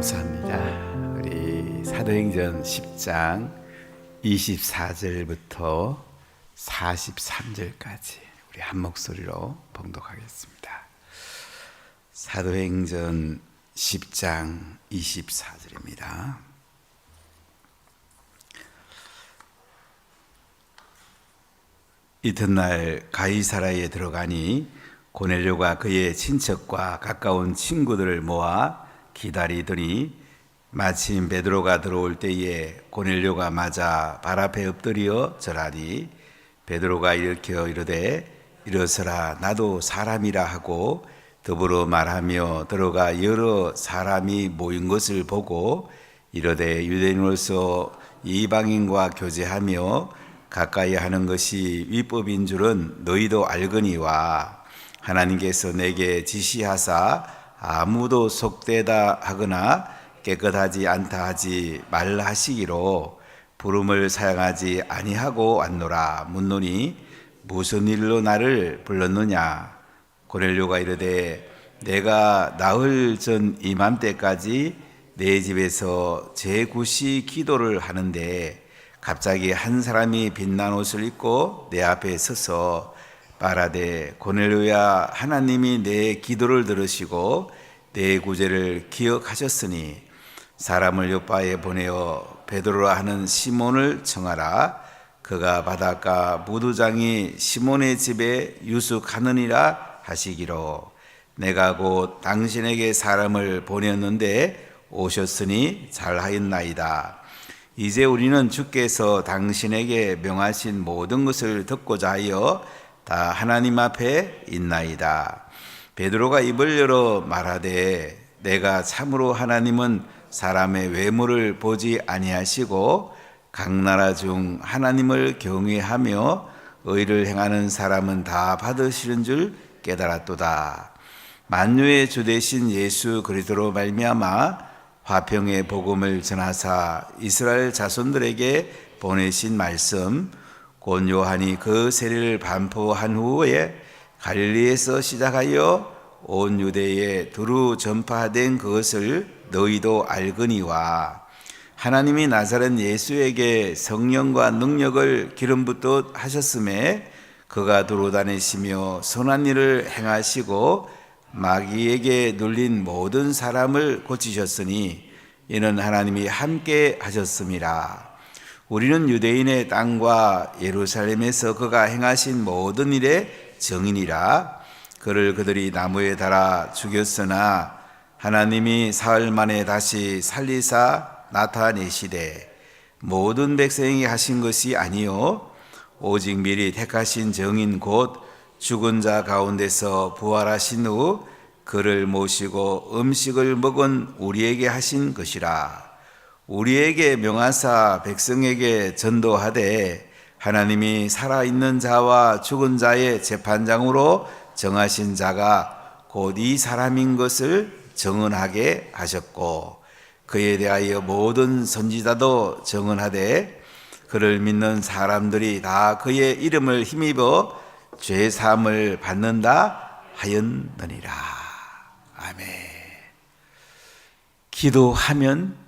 감사합니다. 우리 사도행전 10장 24절부터 43절까지 우리 한 목소리로 봉독하겠습니다. 사도행전 10장 24절입니다. 이튿날 가이사라에 들어가니 고넬료가 그의 친척과 가까운 친구들을 모아 기다리더니 마침 베드로가 들어올 때에 고넬료가 맞아 발 앞에 엎드려 절하니 베드로가 일으켜 이르되 일어서라 나도 사람이라 하고 더불어 말하며 들어가 여러 사람이 모인 것을 보고 이르되 유대인으로서 이방인과 교제하며 가까이 하는 것이 위법인 줄은 너희도 알거니와 하나님께서 내게 지시하사 아무도 속되다 하거나 깨끗하지 않다 하지 말라 하시기로 부름을 사용하지 아니하고 왔노라. 묻노니 무슨 일로 나를 불렀느냐? 고넬료가 이르되 내가 나흘 전 이맘때까지 내 집에서 제9시 기도를 하는데 갑자기 한 사람이 빛난 옷을 입고 내 앞에 서서 말하되 고넬료야 하나님이 내 기도를 들으시고 내 구제를 기억하셨으니 사람을 요바에 보내어 베드로라 하는 시몬을 청하라. 그가 바닷가 무두장이 시몬의 집에 유숙하느니라 하시기로 내가 곧 당신에게 사람을 보냈는데 오셨으니 잘하였나이다. 이제 우리는 주께서 당신에게 명하신 모든 것을 듣고자 하여 다 하나님 앞에 있나이다. 베드로가 입을 열어 말하되 내가 참으로 하나님은 사람의 외모를 보지 아니하시고 각 나라 중 하나님을 경외하며 의를 행하는 사람은 다 받으시는 줄 깨달았도다. 만유의 주 되신 예수 그리스도로 말미암아 화평의 복음을 전하사 이스라엘 자손들에게 보내신 말씀 곧 요한이 그 세례를 반포한 후에 갈릴리에서 시작하여 온 유대에 두루 전파된 그것을 너희도 알거니와 하나님이 나사렛 예수에게 성령과 능력을 기름 붓듯 하셨음에 그가 두루 다니시며 선한 일을 행하시고 마귀에게 눌린 모든 사람을 고치셨으니 이는 하나님이 함께 하셨음이라. 우리는 유대인의 땅과 예루살렘에서 그가 행하신 모든 일의 증인이라. 그를 그들이 나무에 달아 죽였으나 하나님이 사흘 만에 다시 살리사 나타내시되 모든 백성이 하신 것이 아니요 오직 미리 택하신 정인 곧 죽은 자 가운데서 부활하신 후 그를 모시고 음식을 먹은 우리에게 하신 것이라. 우리에게 명하사 백성에게 전도하되 하나님이 살아있는 자와 죽은 자의 재판장으로 정하신 자가 곧 이 사람인 것을 증언하게 하셨고 그에 대하여 모든 선지자도 증언하되 그를 믿는 사람들이 다 그의 이름을 힘입어 죄 사함을 받는다 하였느니라. 아멘. 기도하면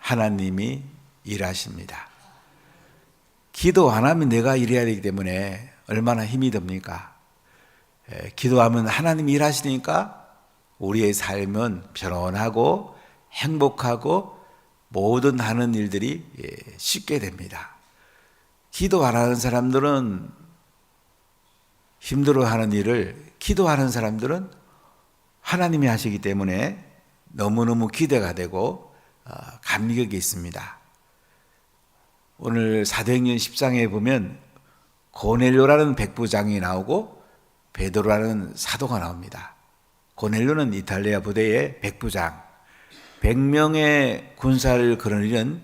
하나님이 일하십니다. 기도 안 하면 내가 일해야 되기 때문에 얼마나 힘이 듭니까? 기도하면 하나님이 일하시니까 우리의 삶은 편안하고 행복하고 모든 하는 일들이 쉽게 됩니다. 기도 안 하는 사람들은 힘들어하는 일을 기도하는 사람들은 하나님이 하시기 때문에 너무너무 기대가 되고 감격이 있습니다. 오늘 사도행전 10장에 보면 고넬료라는 백부장이 나오고 베드로라는 사도가 나옵니다. 고넬료는 이탈리아 부대의 백부장, 100명의 군사를 거느리는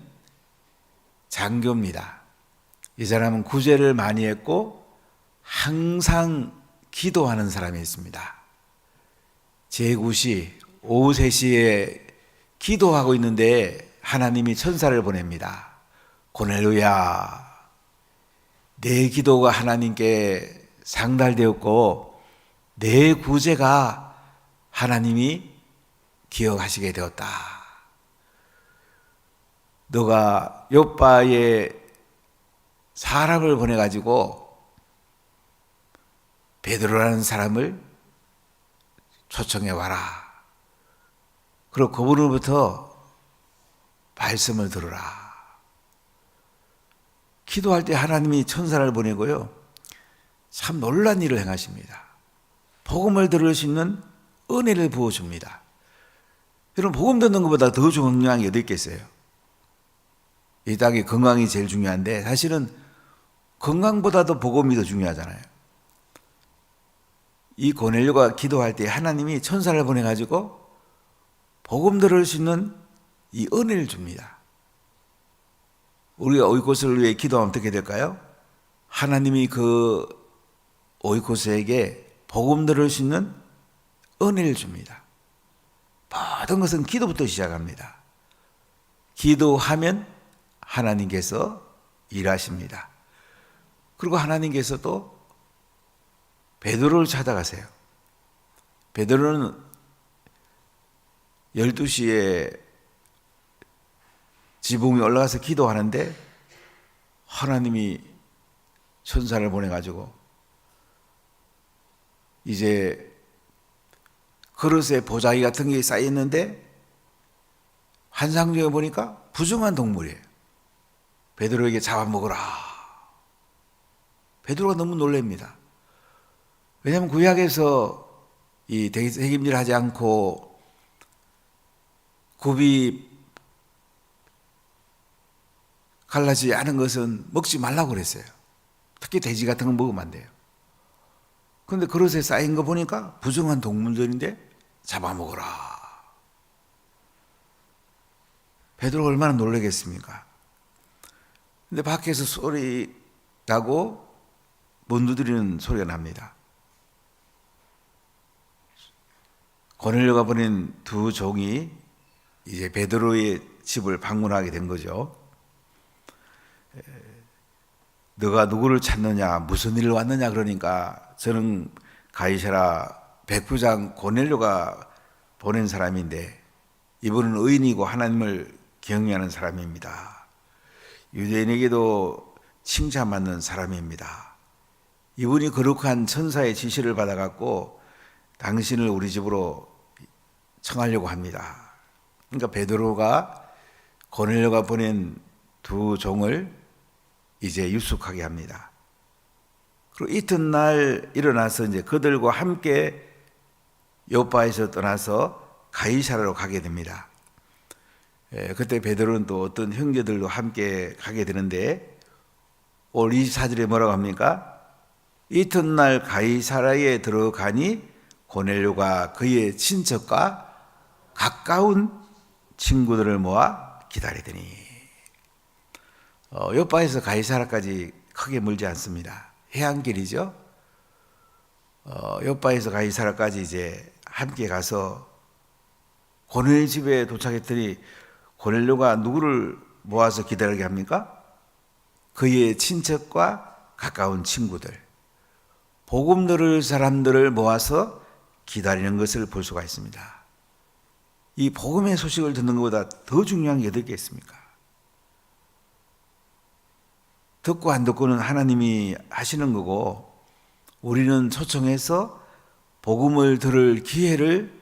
장교입니다. 이 사람은 구제를 많이 했고 항상 기도하는 사람이었습니다. 제9시 오후 3시에 기도하고 있는데 하나님이 천사를 보냅니다. 고넬료야, 내 기도가 하나님께 상달되었고 내 구제가 하나님이 기억하시게 되었다. 너가 요빠에 사람을 보내가지고 베드로라는 사람을 초청해 와라. 그리고 그분으로부터 말씀을 들으라. 기도할 때 하나님이 천사를 보내고요, 참 놀란 일을 행하십니다. 복음을 들을 수 있는 은혜를 부어줍니다. 여러분, 복음 듣는 것보다 더 중요한 게 어디 있겠어요? 이 땅에 건강이 제일 중요한데 사실은 건강보다도 복음이 더 중요하잖아요. 이 고넬료가 기도할 때 하나님이 천사를 보내가지고 복음 들을 수 있는 이 은혜를 줍니다. 우리가 오이코스를 위해 기도하면 어떻게 될까요? 하나님이 그 오이코스에게 복음 들을 수 있는 은혜를 줍니다. 모든 것은 기도부터 시작합니다. 기도하면 하나님께서 일하십니다. 그리고 하나님께서 또 베드로를 찾아가세요. 베드로는 12시에 지붕 위에 올라가서 기도하는데 하나님이 천사를 보내가지고 이제 그릇에 보자기 같은 게 쌓여있는데 환상적으로 보니까 부정한 동물이에요. 베드로에게 잡아먹으라. 베드로가 너무 놀랍니다. 왜냐하면 구약에서 이 대기임질 하지 않고 굽이 갈라지지 않은 것은 먹지 말라고 그랬어요. 특히 돼지 같은 거 먹으면 안 돼요. 그런데 그릇에 쌓인 거 보니까 부정한 동물들인데 잡아먹어라. 베드로가 얼마나 놀라겠습니까? 근데 밖에서 소리 나고 문 두드리는 소리가 납니다. 고넬료가 보낸 두 종이 이제 베드로의 집을 방문하게 된 거죠. 너가 누구를 찾느냐, 무슨 일을 왔느냐 그러니까 저는 가이사라 백부장 고넬료가 보낸 사람인데 이분은 의인이고 하나님을 경외하는 사람입니다. 유대인에게도 칭찬받는 사람입니다. 이분이 거룩한 천사의 지시를 받아갖고 당신을 우리 집으로 청하려고 합니다. 그러니까 베드로가 고넬료가 보낸 두 종을 이제 유숙하게 합니다. 그리고 이튿날 일어나서 이제 그들과 함께 요빠에서 떠나서 가이사라로 가게 됩니다. 그때 베드로는 또 어떤 형제들도 함께 가게 되는데 오늘 24절에 뭐라고 합니까? 이튿날 가이사라에 들어가니 고넬료가 그의 친척과 가까운 친구들을 모아 기다리더니 요빠에서 가이사라까지 크게 멀지 않습니다. 해안길이죠. 요빠에서 가이사라까지 이제 함께 가서 고넬 집에 도착했더니 고넬료가 누구를 모아서 기다리게 합니까? 그의 친척과 가까운 친구들, 복음 들을 사람들을 모아서 기다리는 것을 볼 수가 있습니다. 이 복음의 소식을 듣는 것보다 더 중요한 게 어디 있겠습니까? 듣고 안 듣고는 하나님이 하시는 거고 우리는 초청해서 복음을 들을 기회를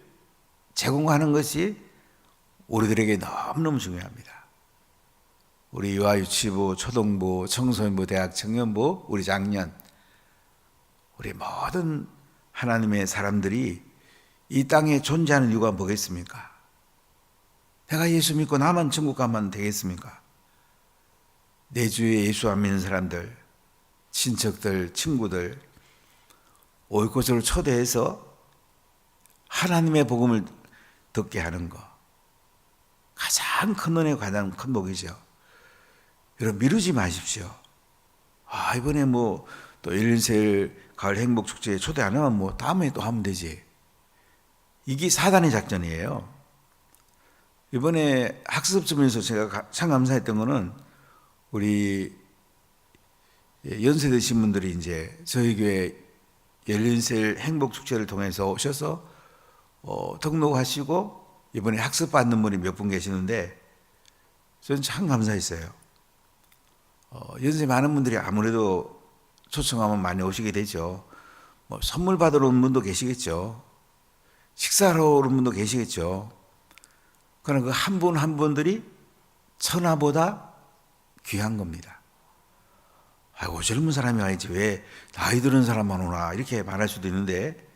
제공하는 것이 우리들에게 너무너무 중요합니다. 우리 유아유치부, 초등부, 청소년부, 대학, 청년부, 우리 장년, 우리 모든 하나님의 사람들이 이 땅에 존재하는 이유가 뭐겠습니까? 내가 예수 믿고 나만 천국 가면 되겠습니까? 내 주위에 예수 안 믿는 사람들, 친척들, 친구들 오이코스로 초대해서 하나님의 복음을 듣게 하는 거 가장 큰 은혜, 가장 큰 복이죠. 여러분 미루지 마십시오. 이번에 뭐 또 일일세일 가을 행복축제에 초대 안 하면 뭐 다음에 또 하면 되지. 이게 사단의 작전이에요. 이번에 학습점에서 제가 참 감사했던 거는 우리 연세 드신 분들이 이제 저희 교회 열린셀 행복축제를 통해서 오셔서 등록하시고 이번에 학습받는 분이 몇 분 계시는데 저는 참 감사했어요. 연세 많은 분들이 아무래도 초청하면 많이 오시게 되죠. 뭐 선물 받으러 온 분도 계시겠죠. 식사하러 오는 분도 계시겠죠. 그러나 그 한 분 한 분들이 천하보다 귀한 겁니다. 아이고, 젊은 사람이 와야지 왜 나이 드는 사람만 오나 이렇게 말할 수도 있는데,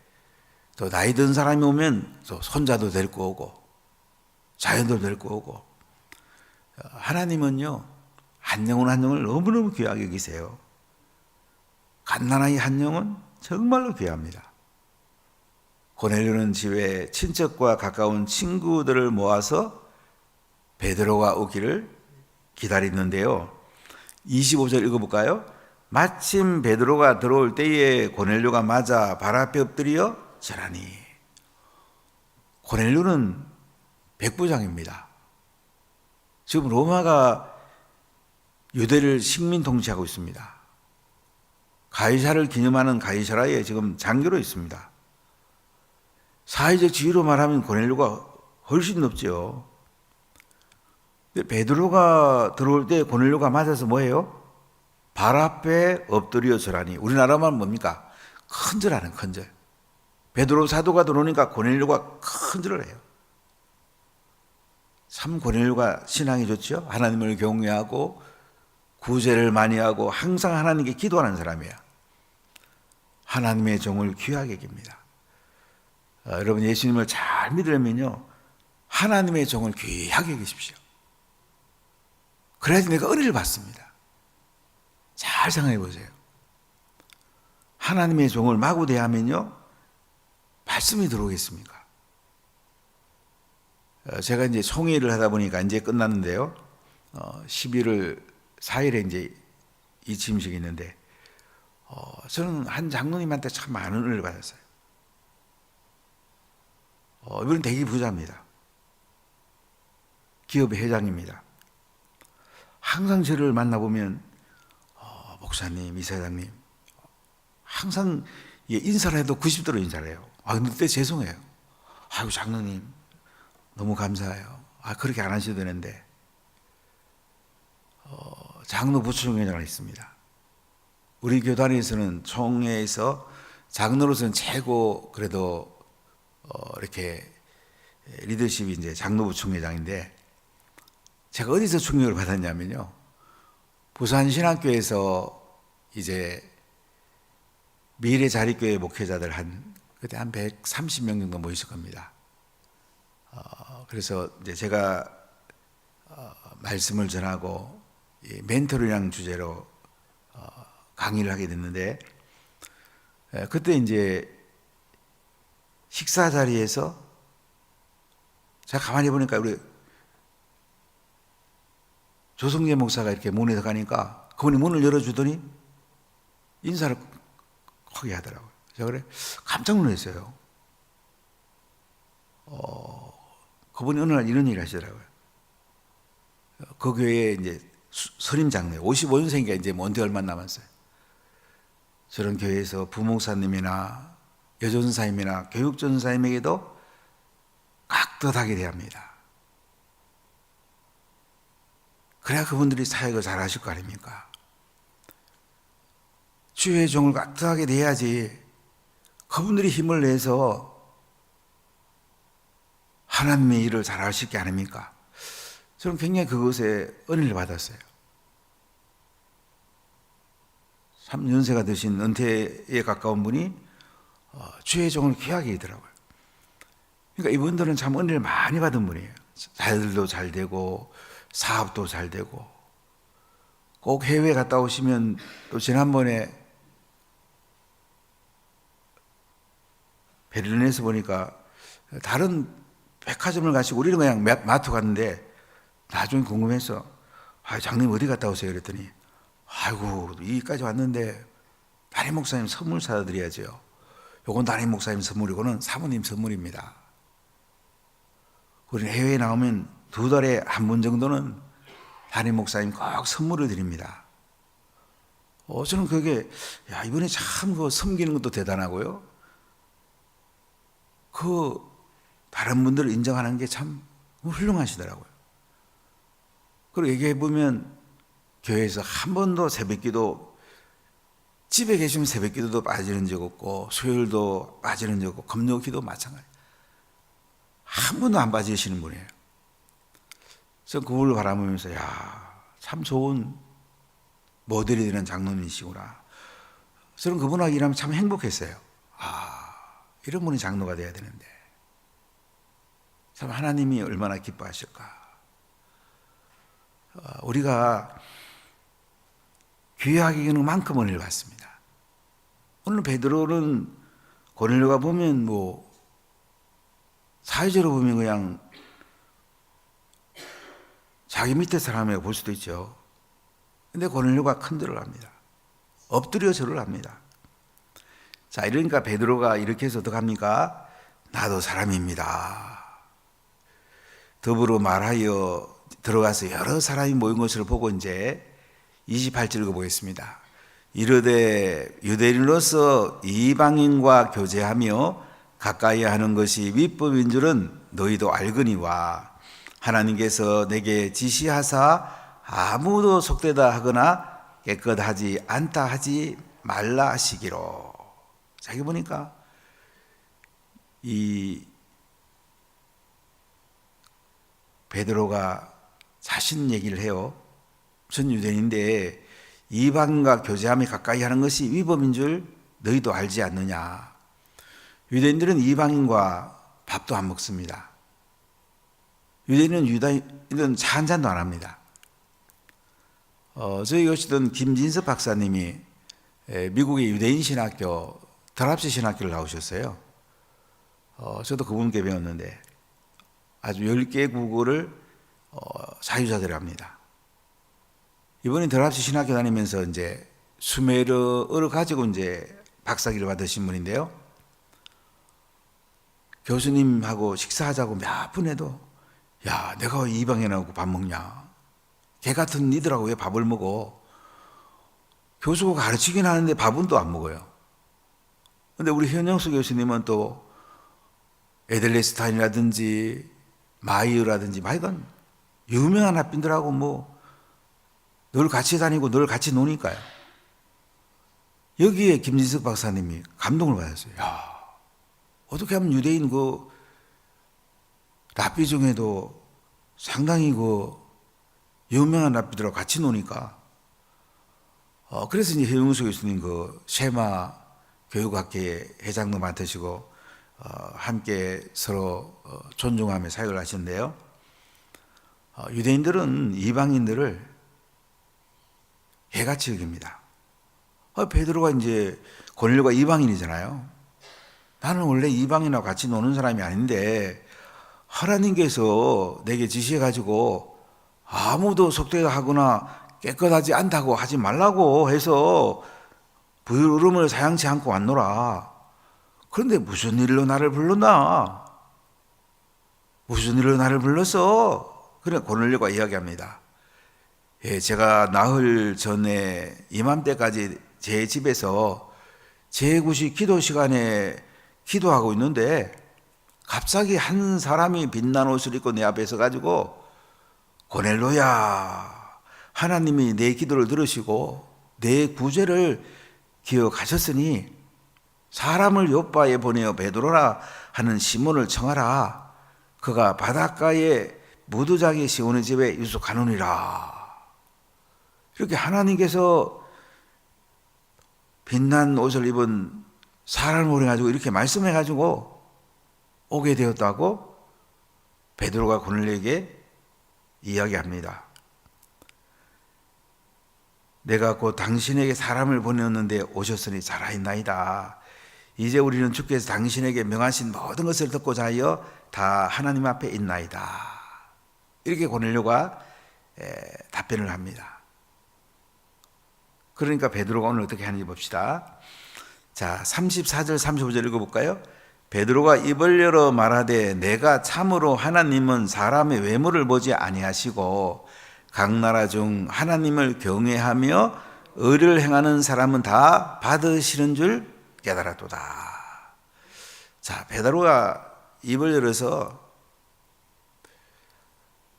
또 나이 든 사람이 오면 또 손자도 데리고 오고 자녀도 데리고 오고, 하나님은요 한 영혼 한 영혼을 너무너무 귀하게 여기세요. 갓난아이 한 영혼 정말로 귀합니다. 고넬료는 집에 친척과 가까운 친구들을 모아서 베드로가 오기를 기다리는데요. 25절 읽어볼까요? 마침 베드로가 들어올 때에 고넬료가 맞아 발 앞에 엎드려 절하니. 고넬료는 백부장입니다. 지금 로마가 유대를 식민 통치하고 있습니다. 가이사를 기념하는 가이사라에 지금 장교로 있습니다. 사회적 지위로 말하면 고넬료가 훨씬 높죠. 근데 베드로가 들어올 때 고넬료가 맞아서 뭐예요? 발 앞에 엎드려 절하니. 우리나라만 뭡니까? 큰절하는 큰절. 베드로 사도가 들어오니까 고넬료가 큰절을 해요. 참 고넬료가 신앙이 좋죠. 하나님을 경외하고 구제를 많이 하고 항상 하나님께 기도하는 사람이야. 하나님의 종을 귀하게 여깁니다. 여러분, 예수님을 잘 믿으려면요 하나님의 종을 귀하게 여기십시오. 그래야지 내가 은혜를 받습니다. 잘 생각해 보세요. 하나님의 종을 마구 대하면요 말씀이 들어오겠습니까? 제가 이제 총회를 하다 보니까 이제 끝났는데요. 11월 4일에 이제 이 취임식이 있는데, 저는 한 장로님한테 참 많은 은혜를 받았어요. 이분은 대기 부자입니다. 기업의 회장입니다. 항상 저를 만나보면 목사님, 이사장님 항상 인사를 해도 90도로 인사를 해요. 근데 그때 죄송해요. 아이고 장로님 너무 감사해요. 그렇게 안 하셔도 되는데. 장로 부총회장을 했습니다. 우리 교단에서는 총회에서 장로로서는 최고 그래도 이렇게 리더십이 이제 장로부 총회장인데, 제가 어디서 충격을 받았냐면요. 부산신학교에서 이제 미래자립교회 목회자들 그때 한 130명 정도 모였을 겁니다. 그래서 이제 제가 말씀을 전하고 멘토링이라는 주제로 강의를 하게 됐는데, 그때 이제 식사 자리에서 제가 가만히 보니까 우리 조성재 목사가 이렇게 문에서 가니까 그분이 문을 열어주더니 인사를 크게 하더라고요. 제가 그래 깜짝 놀랐어요. 그분이 어느 날 이런 얘기를 하시더라고요. 그 교회에 이제 선임 장로예요. 55년생이니까 이제 언제 얼마 남았어요. 저런 교회에서 부목사님이나 여전사님이나 교육전사님에게도 깍듯하게 대합니다. 그래야 그분들이 사역을 잘 하실 거 아닙니까? 주의 종을 깍듯하게 대해야지 그분들이 힘을 내서 하나님의 일을 잘 하실 게 아닙니까? 저는 굉장히 그것에 은혜를 받았어요. 참 연세가 드신 은퇴에 가까운 분이 주의 종을 귀하게 하더라고요. 그러니까 이분들은 참 은혜를 많이 받은 분이에요. 자녀들도 잘 되고 사업도 잘 되고. 꼭 해외 갔다 오시면, 또 지난번에 베를린에서 보니까 다른 백화점을 가시고 우리는 그냥 마트 갔는데, 나중에 궁금해서 장님 어디 갔다 오세요? 그랬더니 아이고 여기까지 왔는데 담임 목사님 선물 사다 드려야죠. 요건 담임 목사님 선물이고는 사모님 선물입니다. 우리는 해외에 나오면 2달에 한 번 정도는 담임 목사님 꼭 선물을 드립니다. 저는 그게 이번에 참 섬기는 것도 대단하고요. 다른 분들을 인정하는 게 참 훌륭하시더라고요. 그리고 얘기해 보면 교회에서 한 번도 새벽기도, 집에 계시면 새벽기도도 빠지는 적 없고 수요일도 빠지는 적 없고 금요기도 마찬가지. 한 번도 안 빠지시는 분이에요. 그래서 그분을 바라보면서 참 좋은 모델이 되는 장로님이시구나. 저는 그분하고 일하면 참 행복했어요. 이런 분이 장로가 돼야 되는데 참 하나님이 얼마나 기뻐하실까. 우리가 귀하게 만큼 은혜를 받습니다. 오늘 베드로는 고넬료가 보면 사회적으로 보면 그냥 자기 밑에 사람이라고 볼 수도 있죠. 근데 고넬료가 큰 절을 합니다. 엎드려 절을 합니다. 자, 이러니까 베드로가 이렇게 해서 어떡합니까? 나도 사람입니다. 더불어 말하여 들어가서 여러 사람이 모인 것을 보고 이제 28절 읽어보겠습니다. 이르되 유대인으로서 이방인과 교제하며 가까이 하는 것이 윗법인 줄은 너희도 알거니와 하나님께서 내게 지시하사 아무도 속되다 하거나 깨끗하지 않다 하지 말라 하시기로. 자기 보니까 이 베드로가 자신 얘기를 해요. 전 유대인인데 이방인과 교제하며 가까이 하는 것이 위법인 줄 너희도 알지 않느냐. 유대인들은 이방인과 밥도 안 먹습니다. 유대인은 차 한 잔도 안 합니다. 저희 오시던 김진섭 박사님이 미국의 유대인 신학교 드랍시 신학교를 나오셨어요. 저도 그분께 배웠는데 아주 10개 국어를 자유자재로 합니다. 이번에 드랍시 신학교 다니면서 이제 수메르어를 가지고 이제 박사기를 받으신 분인데요. 교수님하고 식사하자고 몇 분 해도 내가 왜 이방에 나오고 밥 먹냐. 개 같은 니들하고 왜 밥을 먹어. 교수가 가르치긴 하는데 밥은 또 안 먹어요. 근데 우리 현영수 교수님은 또 에델레스타인이라든지 마이어라든지 하여간 유명한 학빈들하고 늘 같이 다니고 늘 같이 노니까요. 여기에 김진석 박사님이 감동을 받았어요. 어떻게 하면 유대인 랍비 중에도 상당히 유명한 랍비들하고 같이 노니까. 그래서 이제 현영수 교수님 쉐마 교육학회 회장도 맡으시고 함께 서로 존중하며 사역을 하시는데요. 유대인들은 이방인들을 개같이 여깁니다. 베드로가 이제 고넬료가 이방인이잖아요. 나는 원래 이방인하고 같이 노는 사람이 아닌데 하나님께서 내게 지시해가지고 아무도 속되게 하거나 깨끗하지 않다고 하지 말라고 해서 부름을 사양치 않고 왔노라. 그런데 무슨 일로 나를 불렀나? 무슨 일로 나를 불렀어? 그래 고넬료가 이야기합니다. 제가 나흘 전에 이맘때까지 제 집에서 제9시 기도 시간에 기도하고 있는데 갑자기 한 사람이 빛난 옷을 입고 내 앞에 서가지고 고넬료야, 하나님이 내 기도를 들으시고 내 구제를 기억하셨으니 사람을 요바에 보내어 베드로라 하는 시몬을 청하라. 그가 바닷가에 무두장이 시온의 집에 유숙하노니라. 이렇게 하나님께서 빛난 옷을 입은 사람을 보내가지고 이렇게 말씀해가지고 오게 되었다고 베드로가 고넬료에게 이야기합니다. 내가 곧 당신에게 사람을 보냈는데 오셨으니 잘하였나이다. 이제 우리는 주께서 당신에게 명하신 모든 것을 듣고자 하여 다 하나님 앞에 있나이다. 이렇게 고넬료가 답변을 합니다. 그러니까 베드로가 오늘 어떻게 하는지 봅시다. 자, 34절 35절 읽어볼까요? 베드로가 입을 열어 말하되 내가 참으로 하나님은 사람의 외모를 보지 아니하시고 각 나라 중 하나님을 경외하며 의를 행하는 사람은 다 받으시는 줄 깨달았도다. 자, 베드로가 입을 열어서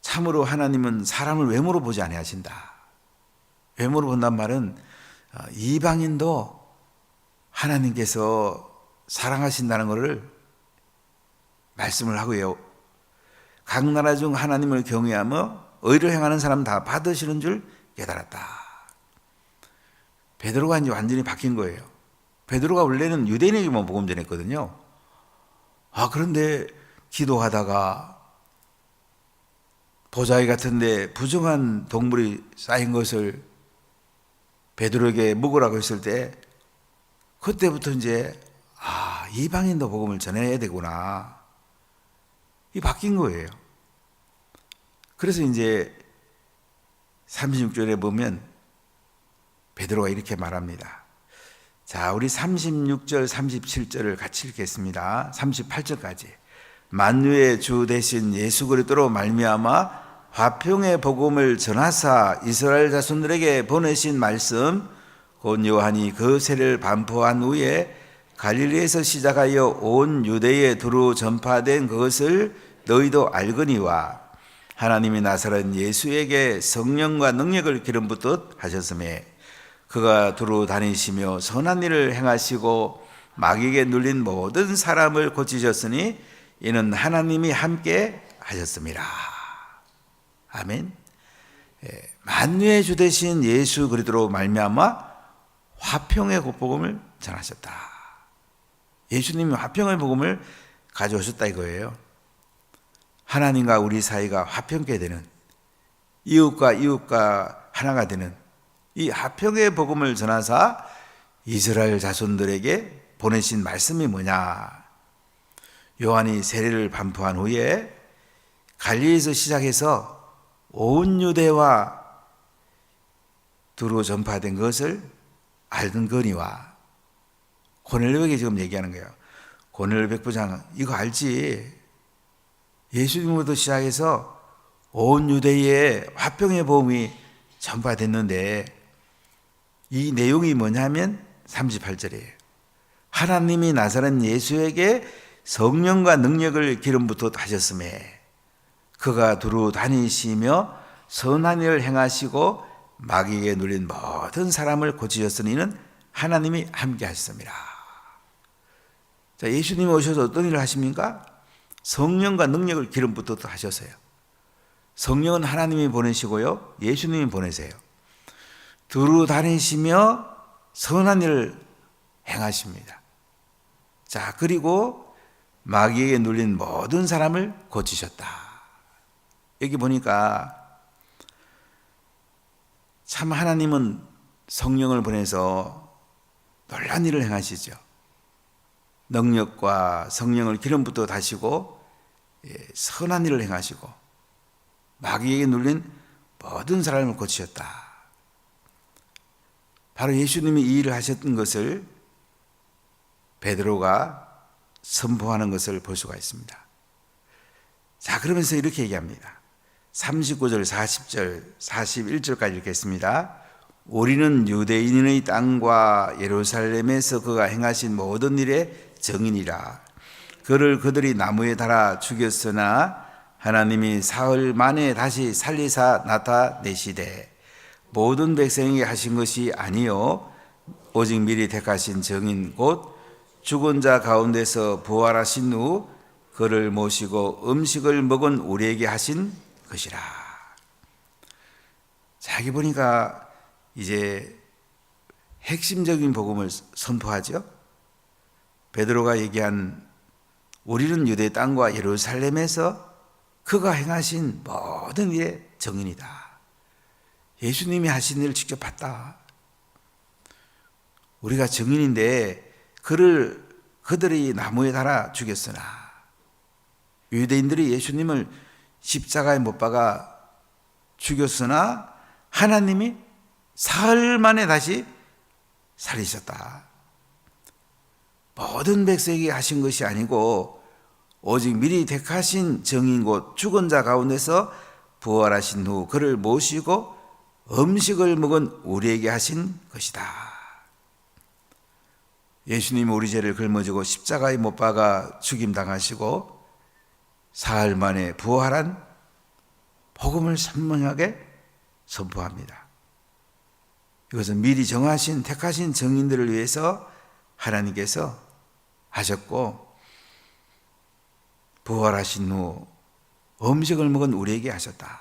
참으로 하나님은 사람을 외모로 보지 아니하신다. 외모로 본단 말은 이방인도 하나님께서 사랑하신다는 것을 말씀을 하고요. 각 나라 중 하나님을 경외하며 의를 행하는 사람 다 받으시는 줄 깨달았다. 베드로가 이제 완전히 바뀐 거예요. 베드로가 원래는 유대인에게만 복음 전했거든요. 그런데 기도하다가 보자기 같은데 부정한 동물이 쌓인 것을 베드로에게 먹으라고 했을 때 그때부터 이제 이방인도 복음을 전해야 되구나. 이 바뀐 거예요. 그래서 이제 36절에 보면 베드로가 이렇게 말합니다. 자, 우리 36절, 37절을 같이 읽겠습니다. 38절까지. 만유의 주 대신 예수 그리스도로 말미암아 화평의 복음을 전하사 이스라엘 자손들에게 보내신 말씀 곧 요한이 그 세례를 반포한 후에 갈릴리에서 시작하여 온 유대에 두루 전파된 그것을 너희도 알거니와 하나님이 나사렛 예수에게 성령과 능력을 기름 붓듯 하셨음에 그가 두루 다니시며 선한 일을 행하시고 마귀에게 눌린 모든 사람을 고치셨으니 이는 하나님이 함께 하셨습니다. 아멘. 만유의 주 되신 예수 그리스도로 말미암아 화평의 복음을 전하셨다. 예수님이 화평의 복음을 가져오셨다 이거예요. 하나님과 우리 사이가 화평케 되는, 이웃과 하나가 되는 이 화평의 복음을 전하사 이스라엘 자손들에게 보내신 말씀이 뭐냐? 요한이 세례를 반포한 후에 갈릴리에서 시작해서 온 유대와 두루 전파된 것을 알거니와. 고넬료에게 지금 얘기하는 거예요. 고넬료 백부장 이거 알지? 예수님부터 시작해서 온 유대에 화평의 복음이 전파됐는데 이 내용이 뭐냐면 38절이에요. 하나님이 나사렛 예수에게 성령과 능력을 기름 붓듯 하셨음에 그가 두루 다니시며 선한 일을 행하시고 마귀에게 눌린 모든 사람을 고치셨으니는 하나님이 함께 하셨습니다. 자, 예수님이 오셔서 어떤 일을 하십니까? 성령과 능력을 기름 붓듯 하셨어요. 성령은 하나님이 보내시고요, 예수님이 보내세요. 두루 다니시며 선한 일을 행하십니다. 자, 그리고 마귀에게 눌린 모든 사람을 고치셨다. 여기 보니까 참 하나님은 성령을 보내서 놀라운 일을 행하시죠. 능력과 성령을 기름 붓듯 하시고 선한 일을 행하시고 마귀에게 눌린 모든 사람을 고치셨다. 바로 예수님이 이 일을 하셨던 것을 베드로가 선포하는 것을 볼 수가 있습니다. 자, 그러면서 이렇게 얘기합니다. 39절, 40절, 41절까지 읽겠습니다. 우리는 유대인의 땅과 예루살렘에서 그가 행하신 모든 일의 증인이라. 그를 그들이 나무에 달아 죽였으나 하나님이 사흘 만에 다시 살리사 나타내시되 모든 백성에게 하신 것이 아니요 오직 미리 택하신 증인 곧 죽은 자 가운데서 부활하신 후 그를 모시고 음식을 먹은 우리에게 하신 것이라. 자기 보니까 이제 핵심적인 복음을 선포하죠. 베드로가 얘기한 우리는 유대 땅과 예루살렘에서 그가 행하신 모든 일의 증인이다. 예수님이 하신 일을 직접 봤다. 우리가 증인인데 그들이 나무에 달아 죽였으나 유대인들이 예수님을 십자가에 못 박아 죽였으나 하나님이 사흘 만에 다시 살리셨다. 모든 백성에게 하신 것이 아니고 오직 미리 택하신 증인 곧 죽은 자 가운데서 부활하신 후 그를 모시고 음식을 먹은 우리에게 하신 것이다. 예수님이 우리 죄를 짊어지고 십자가에 못 박아 죽임당하시고 사흘 만에 부활한 복음을 선명하게 선포합니다. 이것은 미리 정하신 택하신 정인들을 위해서 하나님께서 하셨고, 부활하신 후 음식을 먹은 우리에게 하셨다.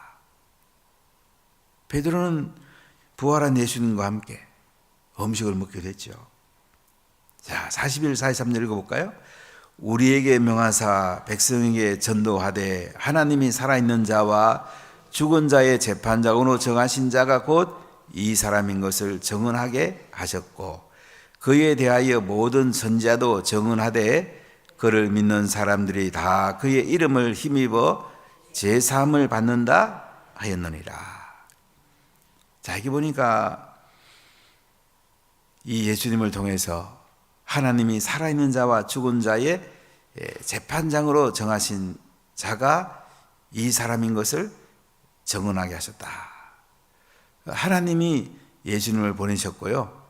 베드로는 부활한 예수님과 함께 음식을 먹게 됐죠. 자, 41, 43절 읽어볼까요? 우리에게 명하사 백성에게 전도하되 하나님이 살아있는 자와 죽은 자의 재판장으로 정하신 자가 곧 이 사람인 것을 증언하게 하셨고, 그에 대하여 모든 선지자도 증언하되 그를 믿는 사람들이 다 그의 이름을 힘입어 제사함을 받는다 하였느니라. 자, 여기 보니까 이 예수님을 통해서 하나님이 살아있는 자와 죽은 자의 재판장으로 정하신 자가 이 사람인 것을 증언하게 하셨다. 하나님이 예수님을 보내셨고요,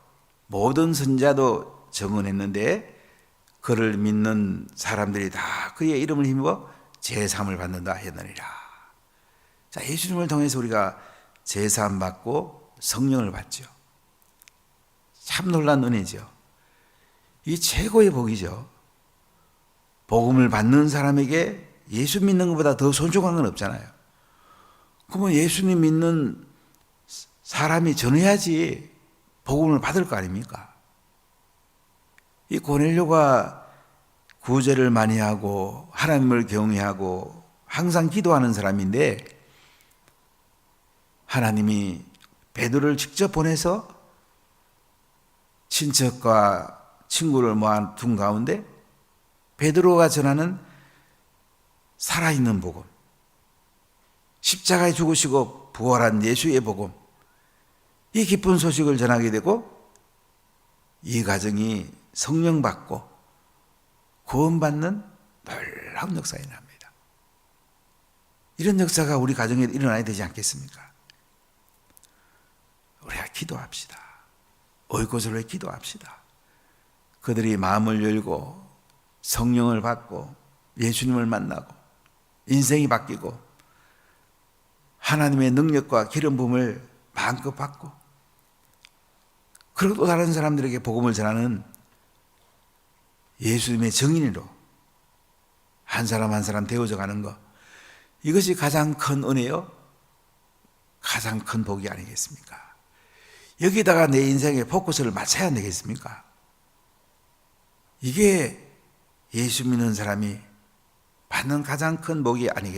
모든 선지자도 증언했는데 그를 믿는 사람들이 다 그의 이름을 힘입어 제사함을 받는다 했느니라. 자, 예수님을 통해서 우리가 제사함 받고 성령을 받죠. 참 놀라운 은혜죠. 이 최고의 복이죠. 복음을 받는 사람에게 예수 믿는 것보다 더 소중한 건 없잖아요. 그러면 예수님 믿는 사람이 전해야지 복음을 받을 거 아닙니까? 이 고넬료가 구제를 많이 하고 하나님을 경외하고 항상 기도하는 사람인데, 하나님이 베드로를 직접 보내서 친척과 친구를 모아둔 가운데 베드로가 전하는 살아있는 복음, 십자가에 죽으시고 부활한 예수의 복음, 이 기쁜 소식을 전하게 되고 이 가정이 성령 받고 구원받는 놀라운 역사가 일어납니다. 이런 역사가 우리 가정에 일어나야 되지 않겠습니까? 우리가 기도합시다. 오이곳을 위해 기도합시다. 그들이 마음을 열고 성령을 받고 예수님을 만나고 인생이 바뀌고 하나님의 능력과 기름 부음을 마음껏 받고, 그리고 또 다른 사람들에게 복음을 전하는 예수님의 증인으로 한 사람 한 사람 되어져 가는 것, 이것이 가장 큰 은혜요, 가장 큰 복이 아니겠습니까? 여기다가 내 인생의 포커스를 맞춰야 안 되겠습니까? 이게 예수 믿는 사람이 받는 가장 큰 복이 아니겠습니까?